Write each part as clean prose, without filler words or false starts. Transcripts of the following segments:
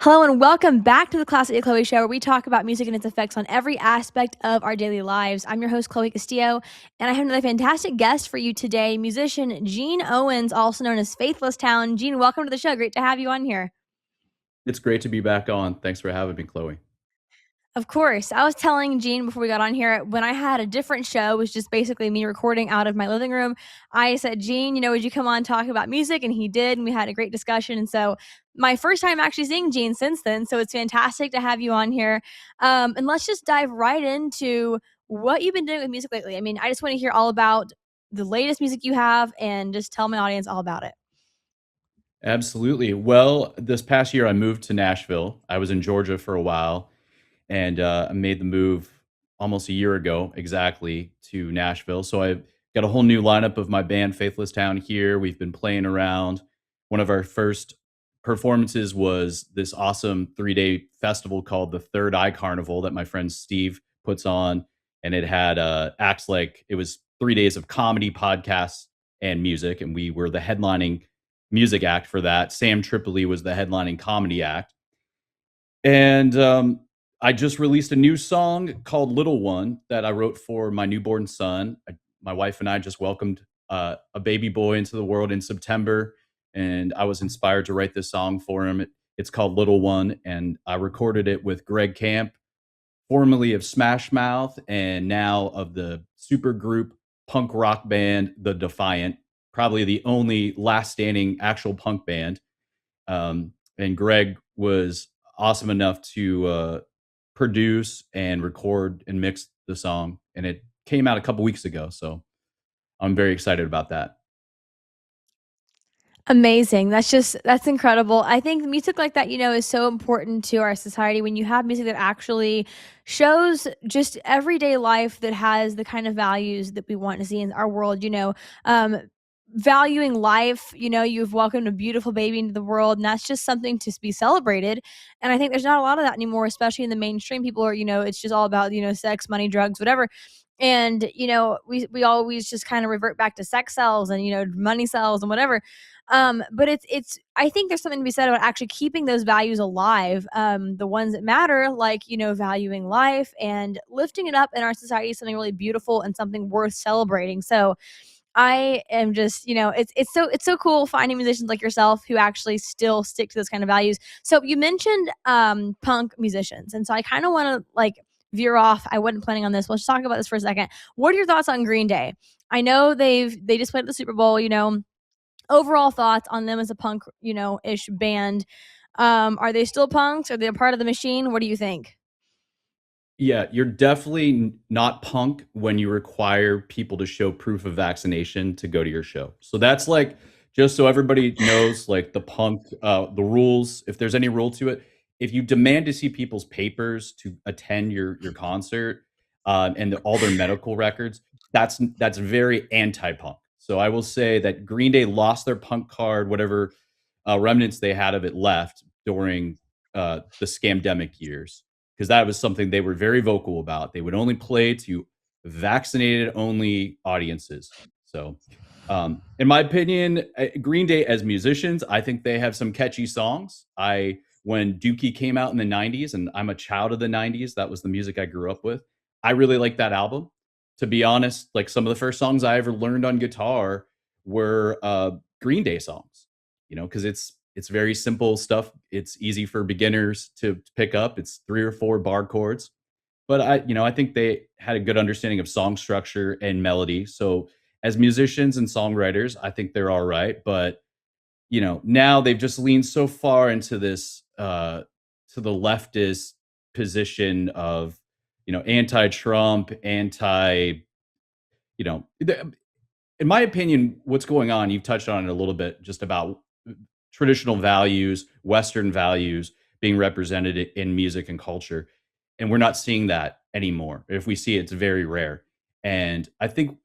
Hello and welcome back to the Classic Chloe Show, where we talk about music and its effects on every aspect of our daily lives. I'm your host, Chloe Castillo, and I have another fantastic guest for you today, musician Gene Owens, also known as Faithless Town. Gene, welcome to the show. Great to have you on here. It's great to be back on. Thanks for having me, Chloe. Of course. I was telling Gene before we got on here, when I had a different show, it was just basically me recording out of my living room. I said, Gene, would you come on talk about music? And he did, and we had a great discussion. And so, my first time actually seeing Gene since then. So, it's fantastic to have you on here. And let's just dive right into what you've been doing with music lately. I mean, I just want to hear all about the latest music you have and just tell my audience all about it. Absolutely. Well, this past year I moved to Nashville. I was in Georgia for a while and I made the move almost a year ago exactly to Nashville. So I've got a whole new lineup of my band Faithless Town here. We've been playing around. One of our first performances was this awesome 3-day festival called the Third Eye Carnival that my friend Steve puts on. And it had acts like it was 3 days of comedy, podcasts, and music. And we were the headlining music act for that. Sam Tripoli was the headlining comedy act. And I just released a new song called Little One that I wrote for my newborn son. My wife and I just welcomed a baby boy into the world in September, and I was inspired to write this song for him. It's called Little One, and I recorded it with Greg Camp, formerly of Smash Mouth and now of the super group punk rock band The Defiant, probably the only last standing actual punk band. And Greg was awesome enough to produce and record and mix the song, and it came out a couple weeks ago. So I'm very excited about that. Amazing. That's incredible. I think music like that, is so important to our society when you have music that actually shows just everyday life that has the kind of values that we want to see in our world, valuing life, you've welcomed a beautiful baby into the world, and that's just something to be celebrated. And I think there's not a lot of that anymore, especially in the mainstream. People are, it's just all about, sex, money, drugs, whatever. And we always just kind of revert back to sex sells and money sells and whatever. But it's I think there's something to be said about actually keeping those values alive, the ones that matter, like valuing life and lifting it up in our society is something really beautiful and something worth celebrating. So I am just, it's so cool finding musicians like yourself who actually still stick to those kind of values. So you mentioned punk musicians, and so I kind of want to like veer off. I wasn't planning on this. Let's talk about this for a second. What are your thoughts on Green Day? I know they just played at the Super Bowl, overall thoughts on them as a punk, ish band. Are they still punks? Are they a part of the machine? What do you think? Yeah, you're definitely not punk when you require people to show proof of vaccination to go to your show. So that's like, just so everybody knows, like the punk, the rules. If there's any rule to it, if you demand to see people's papers to attend your concert, and all their medical records, that's very anti-punk. So I will say that Green Day lost their punk card, whatever remnants they had of it left during the scamdemic years, because that was something they were very vocal about. They would only play to vaccinated only audiences. So, in my opinion, Green Day as musicians, I think they have some catchy songs. When Dookie came out in the 90s, and I'm a child of the 90s, that was the music I grew up with. I really like that album. To be honest, like some of the first songs I ever learned on guitar were Green Day songs, because it's very simple stuff. It's easy for beginners to pick up. It's 3 or 4 bar chords. But I think they had a good understanding of song structure and melody. So as musicians and songwriters, I think they're all right. But now they've just leaned so far into this to the leftist position of anti-Trump, you know, in my opinion, what's going on, you've touched on it a little bit, just about traditional values, Western values being represented in music and culture. And we're not seeing that anymore. If we see it, it's very rare. And I think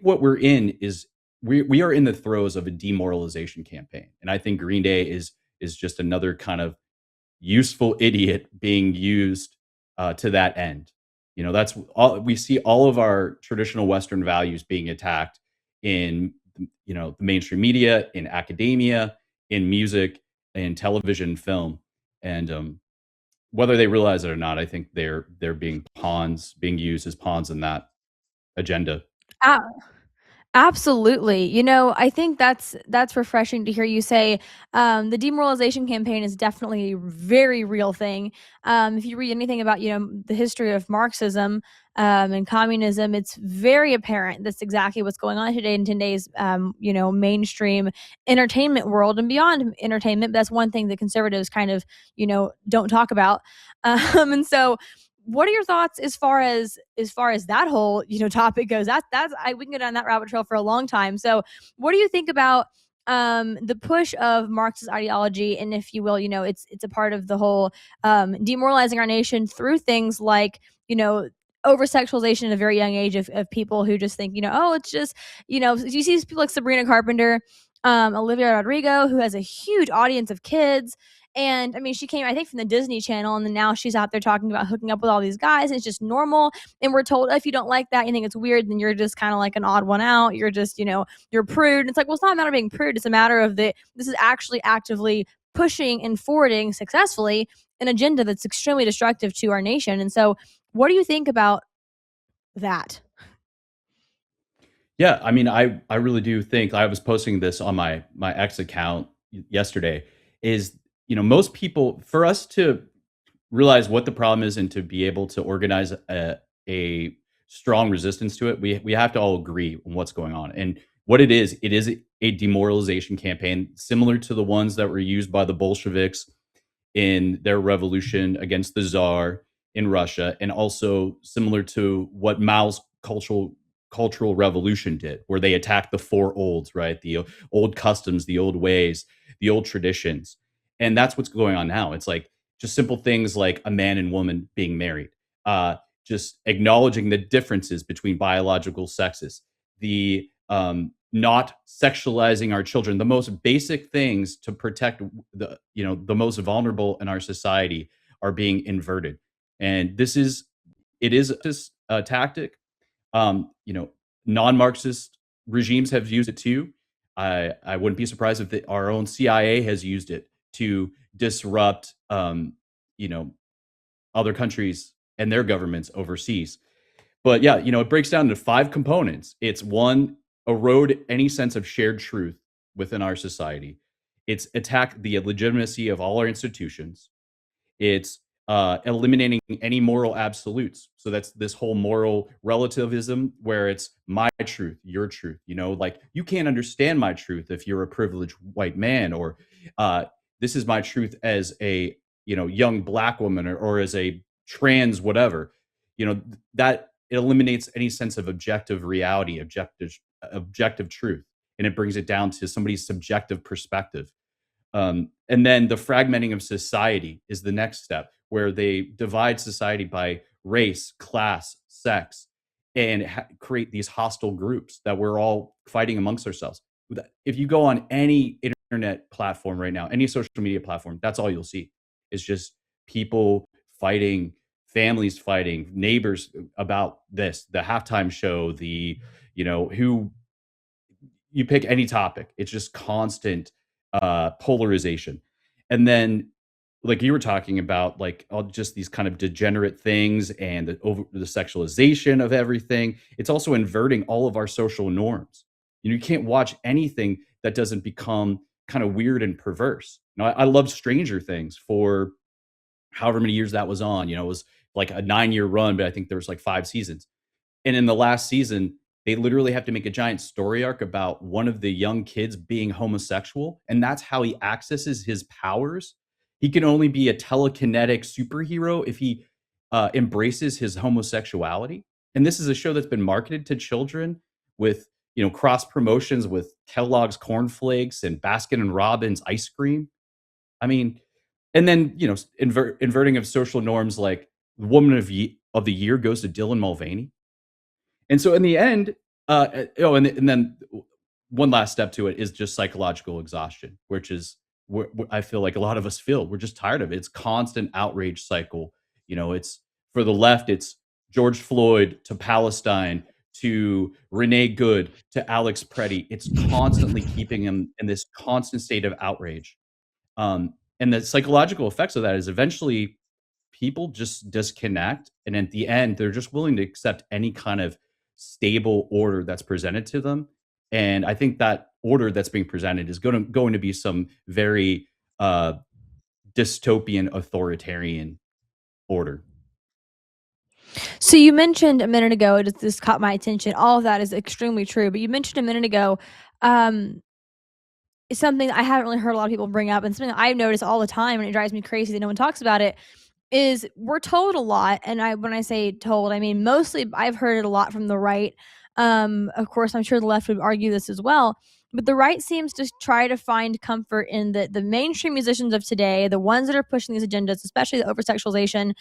what we're in is we are in the throes of a demoralization campaign. And I think Green Day is just another kind of useful idiot being used to that end. That's all we see. All of our traditional Western values being attacked in the mainstream media, in academia, in music, in television, film, And whether they realize it or not, I think they're being pawns, being used as pawns in that agenda. Ah, absolutely. You know, I think that's refreshing to hear you say, the demoralization campaign is definitely a very real thing. If you read anything about, you know, the history of Marxism, and communism, it's very apparent that's exactly what's going on today in today's, you know, mainstream entertainment world and beyond entertainment. But that's one thing that conservatives kind of, you know, don't talk about. And so what are your thoughts as far as that whole, you know, topic goes? That's we can go down that rabbit trail for a long time. So what do you think about the push of Marxist ideology, and if you will, you know, it's a part of the whole demoralizing our nation through things like, you know, over sexualization at a very young age of people who just think, you know, oh, it's just, you know, you see people like Sabrina Carpenter, Olivia Rodrigo, who has a huge audience of kids. And I mean, she came, I think, from the Disney Channel, and then now she's out there talking about hooking up with all these guys, and it's just normal. And we're told, if you don't like that, you think it's weird, then you're just kind of like an odd one out. You're just, you know, you're prude. And it's like, well, it's not a matter of being prude. It's a matter of this is actually actively pushing and forwarding successfully an agenda that's extremely destructive to our nation. And so, what do you think about that? Yeah, I mean, I really do think I was posting this on my X account yesterday. Is most people, for us to realize what the problem is and to be able to organize a strong resistance to it, we have to all agree on what's going on. And what it is a demoralization campaign similar to the ones that were used by the Bolsheviks in their revolution against the Tsar in Russia, and also similar to what Mao's cultural revolution did, where they attacked the four olds, right? The old customs, the old ways, the old traditions. And that's what's going on now. It's like just simple things like a man and woman being married, uh, just acknowledging the differences between biological sexes, the not sexualizing our children, the most basic things to protect the most vulnerable in our society are being inverted. And it is just a tactic. Non-Marxist regimes have used it too. I wouldn't be surprised if our own CIA has used it to disrupt, you know, other countries and their governments overseas. But yeah, it breaks down into five components. It's one, erode any sense of shared truth within our society. It's attack the legitimacy of all our institutions. It's eliminating any moral absolutes. So that's this whole moral relativism where it's my truth, your truth. Like you can't understand my truth if you're a privileged white man, or this is my truth as a young black woman, or as a trans whatever. That it eliminates any sense of objective reality, objective truth, and it brings it down to somebody's subjective perspective. And then the fragmenting of society is the next step, where they divide society by race, class, sex, and create these hostile groups that we're all fighting amongst ourselves. If you go on any internet platform right now, any social media platform, that's all you'll see is just people fighting, families fighting, neighbors about this, the halftime show, who you pick any topic. It's just constant polarization. And then, like you were talking about, like all just these kind of degenerate things and the sexualization of everything. It's also inverting all of our social norms. You can't watch anything that doesn't become kind of weird and perverse. I love Stranger Things for however many years that was on. It was like a 9-year run, but I think there was like 5 seasons. And in the last season, they literally have to make a giant story arc about one of the young kids being homosexual, and that's how he accesses his powers. He can only be a telekinetic superhero if he embraces his homosexuality. And this is a show that's been marketed to children with cross promotions with Kellogg's cornflakes and Baskin and Robbins ice cream. I mean, and then inverting of social norms, like the woman of the year goes to Dylan Mulvaney. And so in the end, and then one last step to it is just psychological exhaustion, which is where I feel like a lot of us feel. We're just tired of it. It's constant outrage cycle. It's for the left, it's George Floyd to Palestine to Renee Good to Alex Preddy. It's constantly keeping him in this constant state of outrage. And the psychological effects of that is eventually people just disconnect, and at the end, they're just willing to accept any kind of stable order that's presented to them. And I think that order that's being presented is going to be some very uh, dystopian authoritarian order. So you mentioned a minute ago, this caught my attention. All of that is extremely true, but you mentioned a minute ago, um, something I haven't really heard a lot of people bring up, and something that I've noticed all the time, and it drives me crazy that no one talks about it, is we're told a lot, and when I say told, I mean mostly I've heard it a lot from the right. Of course, I'm sure the left would argue this as well, but the right seems to try to find comfort in the mainstream musicians of today, the ones that are pushing these agendas, especially the over sexualization,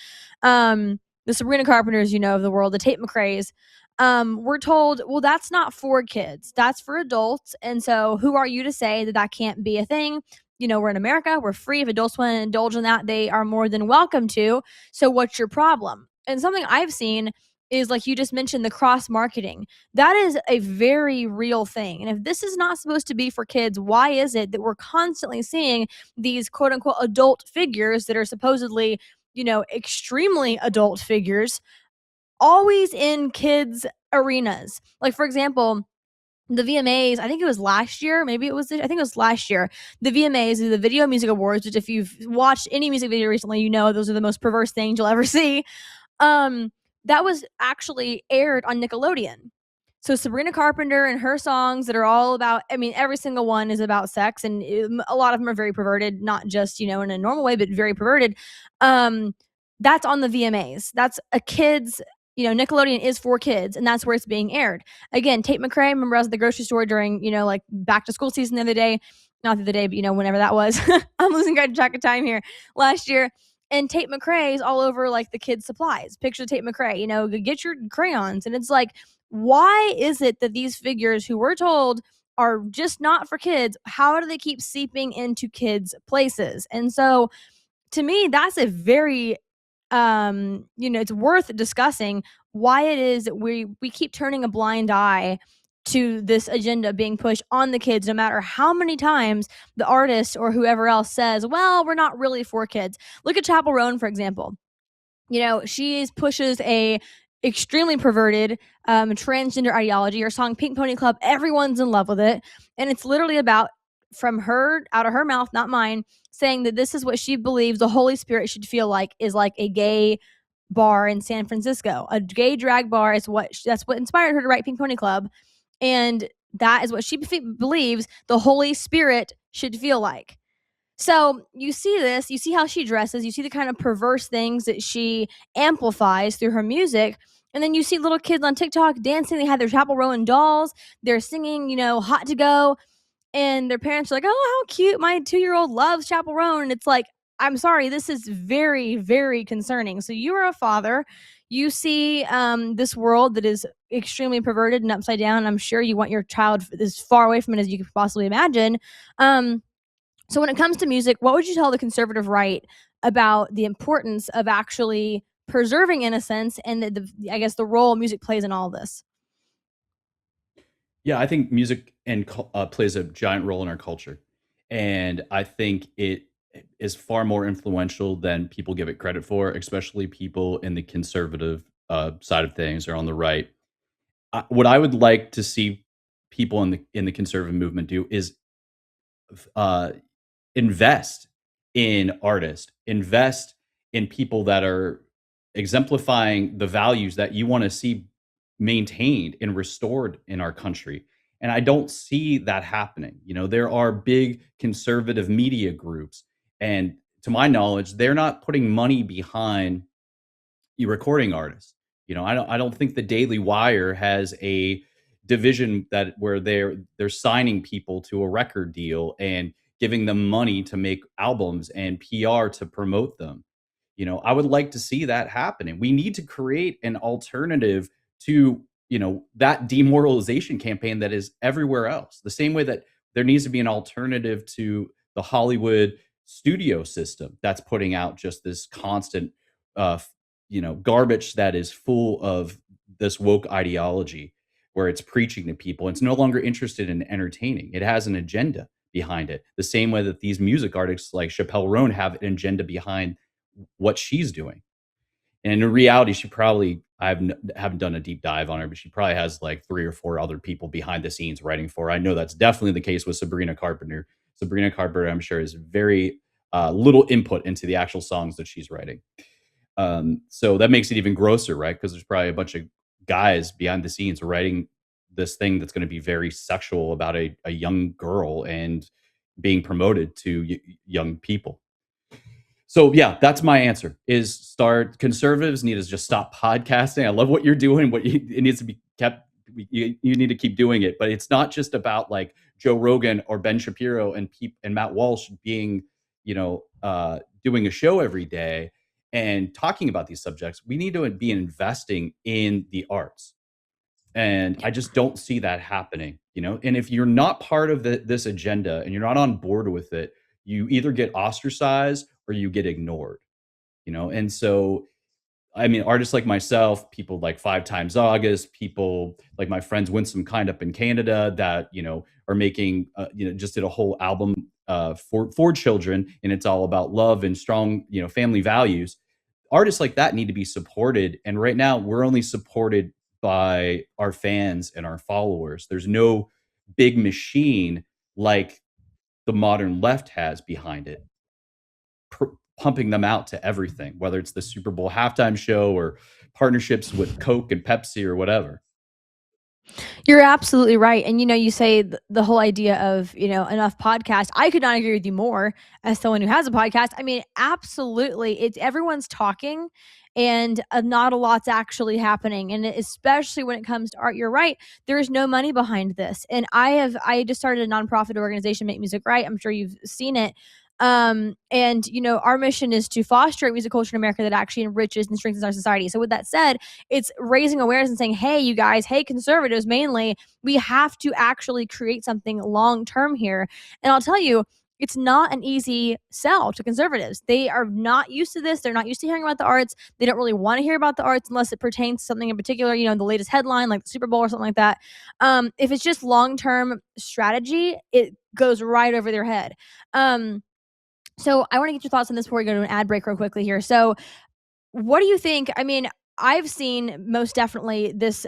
the Sabrina Carpenters, of the world, the Tate McRae's. We're told, well, that's not for kids, that's for adults, and so who are you to say that that can't be a thing? We're in America, we're free. If adults want to indulge in that, they are more than welcome to. So what's your problem? And something I've seen is, like you just mentioned, the cross marketing. That is a very real thing. And if this is not supposed to be for kids, why is it that we're constantly seeing these quote unquote adult figures that are supposedly, extremely adult figures always in kids' arenas? Like, for example, the VMAs, I think it was last year, maybe I think it was last year. The VMAs, the Video Music Awards, which if you've watched any music video recently, those are the most perverse things you'll ever see. Um, that was actually aired on Nickelodeon. So Sabrina Carpenter and her songs that are all about, I mean, every single one is about sex, and a lot of them are very perverted, not just, in a normal way, but very perverted. Um, that's on the VMAs. That's a kid's, Nickelodeon is for kids, and that's where it's being aired. Again, Tate McRae, remember I was at the grocery store during, like back to school season the other day, not the other day, but whenever that was. I'm losing track of time here. Last year, and Tate McRae's all over like the kids' supplies. Picture Tate McRae, get your crayons. And it's like, why is it that these figures who we're told are just not for kids, how do they keep seeping into kids' places? And so to me, that's a very it's worth discussing why it is that we keep turning a blind eye to this agenda being pushed on the kids, no matter how many times the artist or whoever else says, well, we're not really for kids. Look at Chapel Roan, for example. She pushes a extremely perverted transgender ideology. Her song Pink Pony Club, everyone's in love with it, and it's literally about, from her, out of her mouth, not mine, saying that this is what she believes the Holy Spirit should feel like, is like a gay bar in San Francisco. A gay drag bar is that's what inspired her to write Pink Pony Club, and that is what she believes the Holy Spirit should feel like. So you see this, you see how she dresses, you see the kind of perverse things that she amplifies through her music. And then you see little kids on TikTok dancing. They have their Chapel Rowan dolls. They're singing, Hot to Go. And their parents are like, oh, how cute. My 2-year-old loves Chapel Rowan. And it's like, I'm sorry, this is very, very concerning. So you are a father. You see this world that is extremely perverted and upside down. I'm sure you want your child as far away from it as you could possibly imagine. So when it comes to music, what would you tell the conservative right about the importance of actually preserving innocence, and I guess the role music plays in all this? Yeah, I think music plays a giant role in our culture, and I think it is far more influential than people give it credit for, especially people in the conservative side of things or on the right. What I would like to see people in the conservative movement do is uh, invest in artists, invest in people that are exemplifying the values that you want to see maintained and restored in our country. And I don't see that happening. There are big conservative media groups, and to my knowledge, they're not putting money behind recording artists. I don't think the Daily Wire has a division where they're signing people to a record deal and giving them money to make albums and PR to promote them. I would like to see that happening. We need to create an alternative to, that demoralization campaign that is everywhere else. The same way that there needs to be an alternative to the Hollywood studio system that's putting out just this constant uh garbage that is full of this woke ideology where it's preaching to people. It's no longer interested in entertaining. It has an agenda behind it. The same way that these music artists like Chappelle Roan have an agenda behind what she's doing. And in reality, she probably haven't done a deep dive on her, but she probably has like 3 or 4 other people behind the scenes writing for her. I know that's definitely the case with Sabrina Carpenter. Sabrina Carpenter, I'm sure, is very little input into the actual songs that she's writing. So that makes it even grosser, right? Because there's probably a bunch of guys behind the scenes writing this thing that's going to be very sexual about a young girl and being promoted to young people. So yeah, that's my answer. Is start conservatives need to just stop podcasting. I love what you're doing. It needs to be kept. You need to keep doing it, but it's not just about like Joe Rogan or Ben Shapiro and Matt Walsh being, doing a show every day and talking about these subjects. We need to be investing in the arts, and I just don't see that happening. And if you're not part of this agenda and you're not on board with it, you either get ostracized or you get ignored. And so I mean, artists like myself, people like Five Times August, people like my friends Winsome Kind up in Canada that are making just did a whole album for children, and it's all about love and strong family values. Artists like that need to be supported, and right now we're only supported by our fans and our followers. There's no big machine like the modern left has behind it pumping them out to everything, whether it's the Super Bowl halftime show or partnerships with Coke and Pepsi or whatever. You're absolutely right. And you say the whole idea of, enough podcasts. I could not agree with you more as someone who has a podcast. I mean, absolutely. It's everyone's talking and not a lot's actually happening. And especially when it comes to art, you're right. There is no money behind this. And I just started a nonprofit organization, Make Music Right. I'm sure you've seen it. And our mission is to foster a music culture in America that actually enriches and strengthens our society. So with that said, it's raising awareness and saying, hey, you guys, hey, conservatives mainly, we have to actually create something long term here. And I'll tell you, it's not an easy sell to conservatives. They are not used to this. They're not used to hearing about the arts. They don't really want to hear about the arts unless it pertains to something in particular, the latest headline, like the Super Bowl or something like that. If it's just long term strategy, it goes right over their head. So I want to get your thoughts on this before we go to an ad break real quickly here. So what do you think? I mean, I've seen most definitely this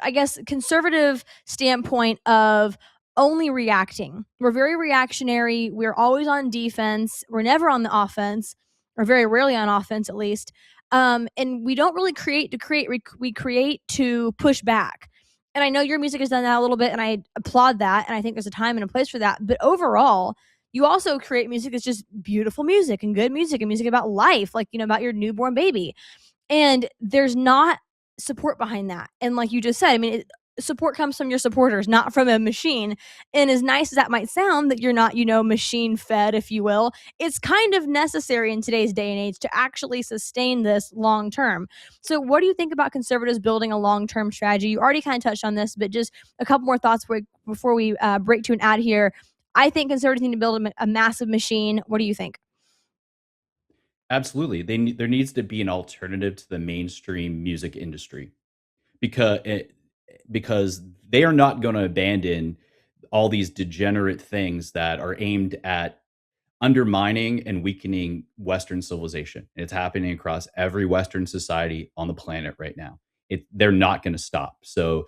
I guess conservative standpoint of only reacting. We're very reactionary. We're always on defense. We're never on the offense, or very rarely on offense at least. And we don't really create to create. We create to push back. And I know your music has done that a little bit, and I applaud that. And I think there's a time and a place for that. But overall, you also create music that's just beautiful music and good music and music about life, like, about your newborn baby. And there's not support behind that. And like you just said, I mean, support comes from your supporters, not from a machine. And as nice as that might sound, that you're not, machine fed, if you will, it's kind of necessary in today's day and age to actually sustain this long term. So, what do you think about conservatives building a long term strategy? You already kind of touched on this, but just a couple more thoughts before we break to an ad here. I think conservatives need to build a massive machine. What do you think? Absolutely, there needs to be an alternative to the mainstream music industry because they are not going to abandon all these degenerate things that are aimed at undermining and weakening Western civilization. It's happening across every Western society on the planet right now. They're not going to stop. So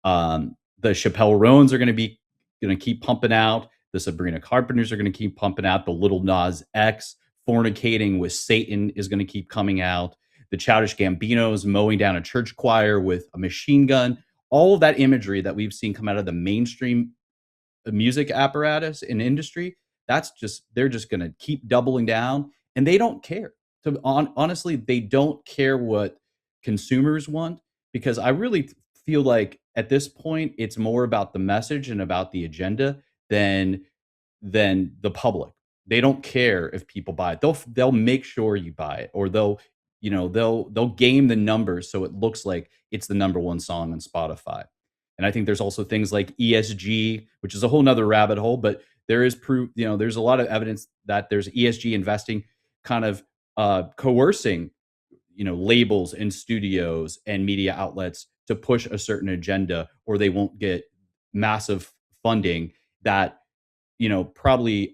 the Chappelle Roans are going to keep pumping out. The Sabrina Carpenters are going to keep pumping out. The Little Nas X fornicating with Satan is going to keep coming out. The Childish Gambinos mowing down a church choir with a machine gun. All of that imagery that we've seen come out of the mainstream music apparatus and industry, they're just going to keep doubling down, and they don't care. So honestly, they don't care what consumers want, because I really feel like at this point it's more about the message and about the agenda than the public. They don't care if people buy it. They'll make sure you buy it, or they'll game the numbers so it looks like it's the number one song on Spotify. And I think there's also things like ESG, which is a whole nother rabbit hole, but there is proof, there's a lot of evidence that there's ESG investing kind of coercing, labels and studios and media outlets to push a certain agenda, or they won't get massive funding that probably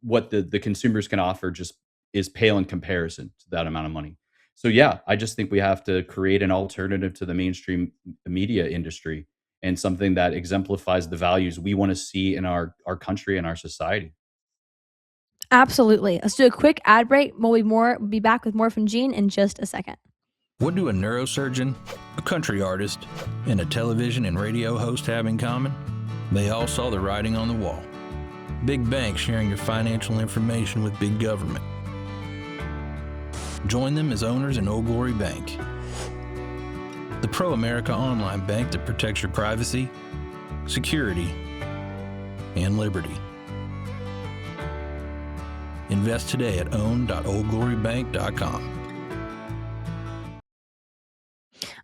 what the consumers can offer just is pale in comparison to that amount of money. So yeah, I just think we have to create an alternative to the mainstream media industry and something that exemplifies the values we want to see in our country and our society. Absolutely. Let's do a quick ad break. We'll be back with more from Gene in just a second. What do a neurosurgeon, a country artist, and a television and radio host have in common? They all saw the writing on the wall. Big banks sharing your financial information with big government. Join them as owners in Old Glory Bank, the pro-America online bank that protects your privacy, security, and liberty. Invest today at own.oldglorybank.com.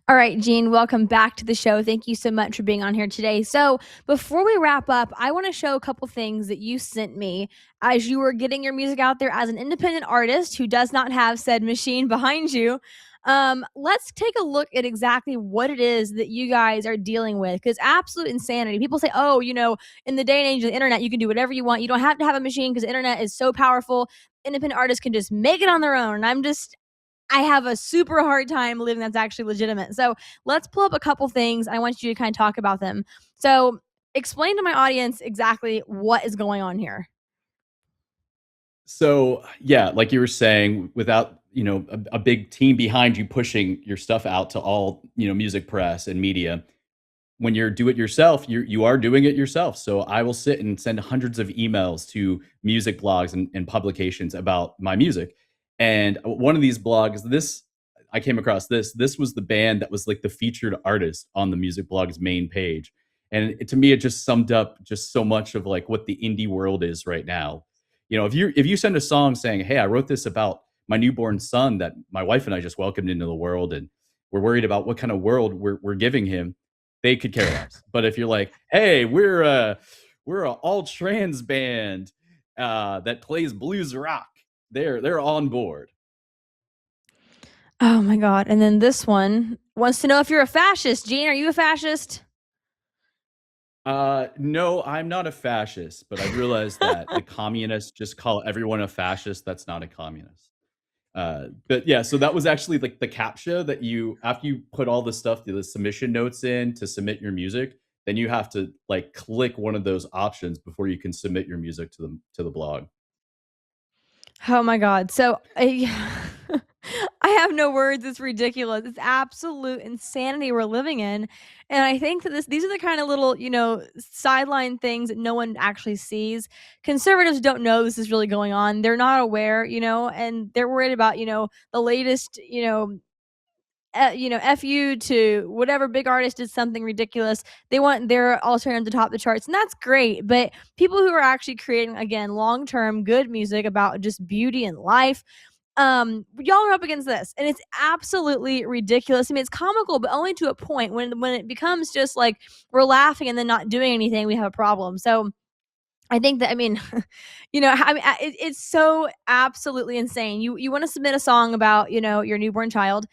All right, Gene, welcome back to the show. Thank you so much for being on here today. So, before we wrap up, I want to show a couple things that you sent me as you were getting your music out there as an independent artist who does not have said machine behind you. Let's take a look at exactly what it is that you guys are dealing with because absolute insanity. People say, oh, in the day and age of the internet, you can do whatever you want. You don't have to have a machine because the internet is so powerful. Independent artists can just make it on their own. And I have a super hard time believing that's actually legitimate. So let's pull up a couple things. I want you to kind of talk about them. So explain to my audience exactly what is going on here. So yeah, like you were saying, without a big team behind you pushing your stuff out to all music press and media, when you're do it yourself, you are doing it yourself. So I will sit and send hundreds of emails to music blogs and publications about my music. And one of these blogs, this I came across this was the band that was like the featured artist on the music blog's main page. And to me, it just summed up just so much of like what the indie world is right now. If you send a song saying, "Hey, I wrote this about my newborn son that my wife and I just welcomed into the world, and we're worried about what kind of world we're giving him," they could care less. But if you're like, "Hey, we're a all trans band that plays blues rock," they're on board. Oh my God. And then this one wants to know if you're a fascist. Gene, are you a fascist? No, I'm not a fascist, but I realized that the communists just call everyone a fascist that's not a communist. But yeah, so that was actually like the captcha that after you put all the stuff, the submission notes in to submit your music, then you have to like click one of those options before you can submit your music to the blog. Oh my God. So I have no words. It's ridiculous. It's absolute insanity we're living in. And I think that these are the kind of little, sideline things that no one actually sees. Conservatives don't know this is really going on. They're not aware, and they're worried about, the latest, F you to whatever big artist did something ridiculous. They want their alternative to top the charts, and that's great. But people who are actually creating, again, long term good music about just beauty and life, y'all are up against this, and it's absolutely ridiculous. I mean, it's comical, but only to a point. When it becomes just like we're laughing and then not doing anything, we have a problem. So I think that, I mean, it's so absolutely insane. You want to submit a song about, your newborn child.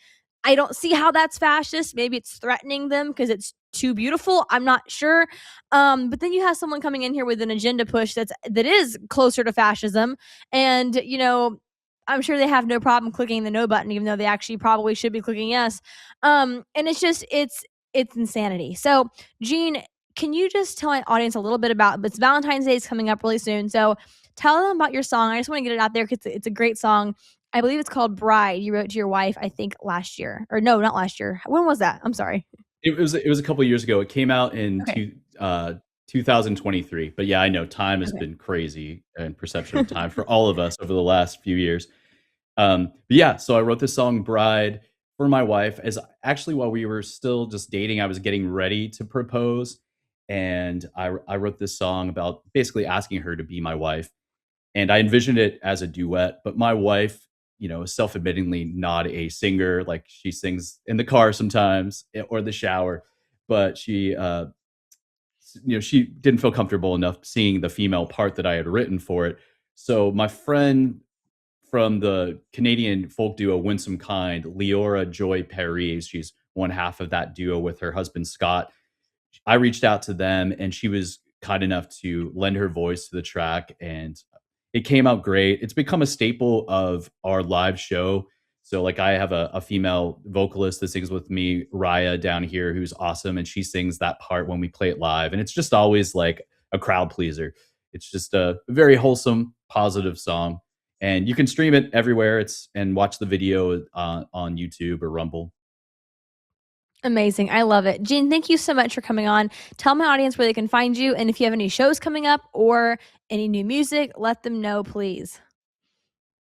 I don't see how that's fascist. Maybe it's threatening them because it's too beautiful. I'm not sure. But then you have someone coming in here with an agenda push that is closer to fascism, and I'm sure they have no problem clicking the no button, even though they actually probably should be clicking yes. And it's insanity. So, Gene, can you just tell my audience a little bit about, it's Valentine's Day is coming up really soon. So tell them about your song. I just want to get it out there because it's a great song. I believe it's called Bride. You wrote to your wife, I think last year, or no, not last year. When was that? I'm sorry. It was a couple years ago. It came out in Okay. 2023. But yeah, I know time has Okay. been crazy and perception of time for all of us over the last few years. But yeah, so I wrote this song "Bride" for my wife as actually while we were still just dating. I was getting ready to propose, and I wrote this song about basically asking her to be my wife. And I envisioned it as a duet, but my wife, is self-admittingly not a singer. Like she sings in the car sometimes or the shower, but she didn't feel comfortable enough singing the female part that I had written for it. So my friend from the Canadian folk duo Winsome Kind, Leora Joy Perry, she's one half of that duo with her husband Scott. I reached out to them and she was kind enough to lend her voice to the track, and it came out great. It's become a staple of our live show. So like I have a female vocalist that sings with me, Raya down here, who's awesome, and she sings that part when we play it live, and it's just always like a crowd pleaser. It's just a very wholesome, positive song, and you can stream it everywhere. It's and watch the video on YouTube or Rumble. Amazing. I love it. Gene, thank you so much for coming on. Tell my audience where they can find you. And if you have any shows coming up or any new music, let them know, please.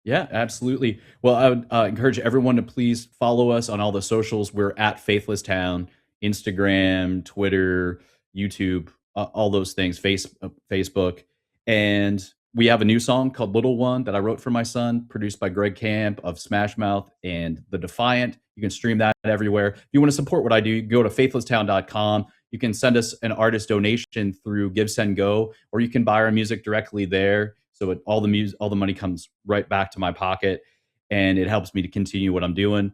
Yeah, absolutely. Well, I would encourage everyone to please follow us on all the socials. We're at Faithless Town, Instagram, Twitter, YouTube, all those things, Facebook. And we have a new song called Little One that I wrote for my son, produced by Greg Camp of Smash Mouth and The Defiant. You can stream that everywhere. If you want to support what I do, you can go to faithlesstown.com. You can send us an artist donation through Give Send Go, or you can buy our music directly there. So all the money comes right back to my pocket, and it helps me to continue what I'm doing.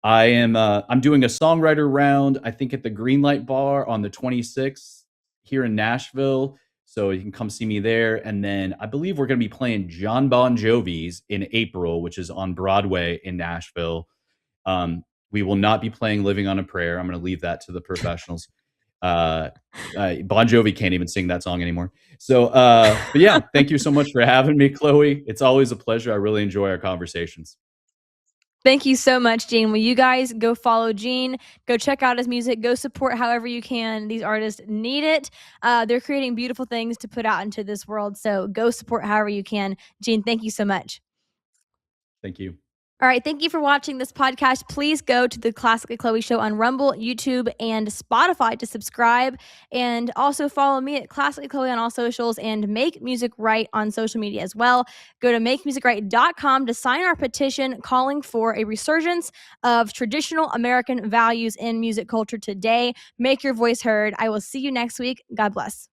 I'm doing a songwriter round, I think at the Greenlight Bar on the 26th here in Nashville. So you can come see me there. And then I believe we're going to be playing John Bon Jovi's in April, which is on Broadway in Nashville. We will not be playing Living on a Prayer. I'm going to leave that to the professionals. Bon Jovi can't even sing that song anymore. So, but yeah, thank you so much for having me, Chloe. It's always a pleasure. I really enjoy our conversations. Thank you so much, Gene. Will you guys go follow Gene? Go check out his music. Go support however you can. These artists need it. They're creating beautiful things to put out into this world. So go support however you can. Gene, thank you so much. Thank you. All right. Thank you for watching this podcast. Please go to the Classically Chloe Show on Rumble, YouTube, and Spotify to subscribe. And also follow me at Classically Chloe on all socials and Make Music Right on social media as well. Go to makemusicright.com to sign our petition calling for a resurgence of traditional American values in music culture today. Make your voice heard. I will see you next week. God bless.